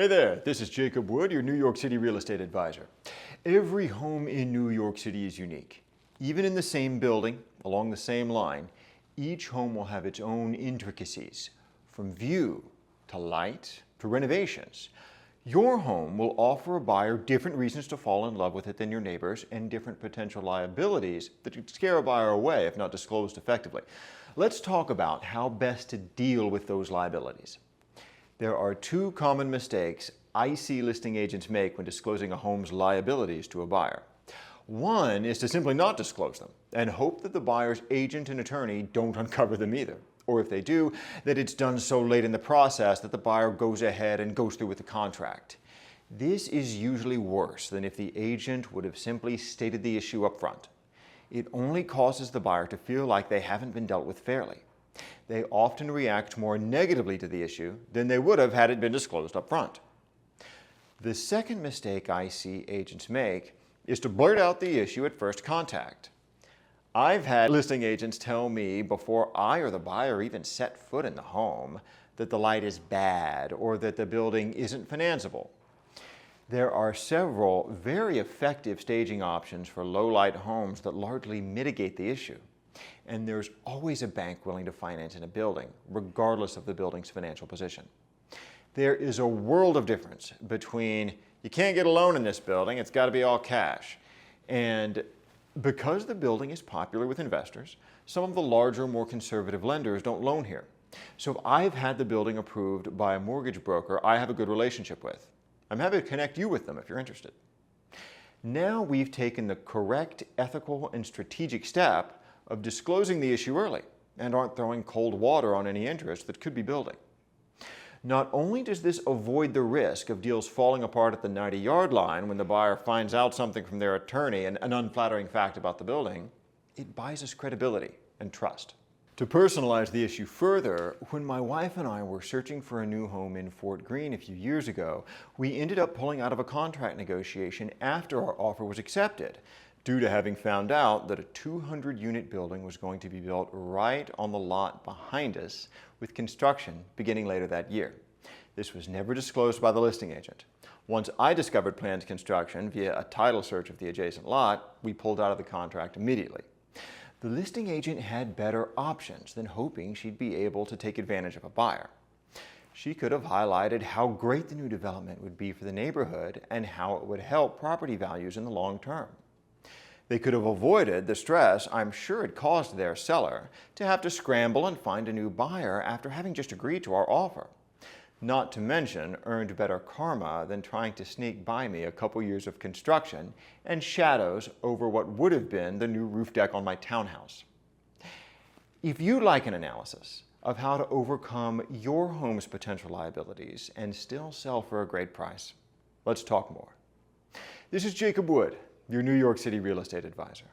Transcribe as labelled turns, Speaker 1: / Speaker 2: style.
Speaker 1: Hey there, this is Jacob Wood, your New York City real estate advisor. Every home in New York City is unique. Even in the same building, along the same line, each home will have its own intricacies, from view to light to renovations. Your home will offer a buyer different reasons to fall in love with it than your neighbors and different potential liabilities that could scare a buyer away if not disclosed effectively. Let's talk about how best to deal with those liabilities. There are two common mistakes I see listing agents make when disclosing a home's liabilities to a buyer. One is to simply not disclose them and hope that the buyer's agent and attorney don't uncover them either. Or if they do, that it's done so late in the process that the buyer goes ahead and goes through with the contract. This is usually worse than if the agent would have simply stated the issue up front. It only causes the buyer to feel like they haven't been dealt with fairly. They often react more negatively to the issue than they would have had it been disclosed up front. The second mistake I see agents make is to blurt out the issue at first contact. I've had listing agents tell me before I or the buyer even set foot in the home that the light is bad or that the building isn't financeable. There are several very effective staging options for low-light homes that largely mitigate the issue. And there's always a bank willing to finance in a building, regardless of the building's financial position. There is a world of difference between you can't get a loan in this building, it's got to be all cash. And because the building is popular with investors, some of the larger, more conservative lenders don't loan here. So if I've had the building approved by a mortgage broker I have a good relationship with, I'm happy to connect you with them if you're interested. Now we've taken the correct ethical and strategic step of disclosing the issue early and aren't throwing cold water on any interest that could be building. Not only does this avoid the risk of deals falling apart at the 90-yard line when the buyer finds out something from their attorney and an unflattering fact about the building, it buys us credibility and trust. To personalize the issue further, when my wife and I were searching for a new home in Fort Greene a few years ago, we ended up pulling out of a contract negotiation after our offer was accepted, due to having found out that a 200-unit building was going to be built right on the lot behind us, with construction beginning later that year. This was never disclosed by the listing agent. Once I discovered planned construction via a title search of the adjacent lot, we pulled out of the contract immediately. The listing agent had better options than hoping she'd be able to take advantage of a buyer. She could have highlighted how great the new development would be for the neighborhood and how it would help property values in the long term. They could have avoided the stress I'm sure it caused their seller to have to scramble and find a new buyer after having just agreed to our offer. Not to mention earned better karma than trying to sneak by me a couple years of construction and shadows over what would have been the new roof deck on my townhouse. If you'd like an analysis of how to overcome your home's potential liabilities and still sell for a great price, let's talk more. This is Jacob Wood, your New York City real estate advisor.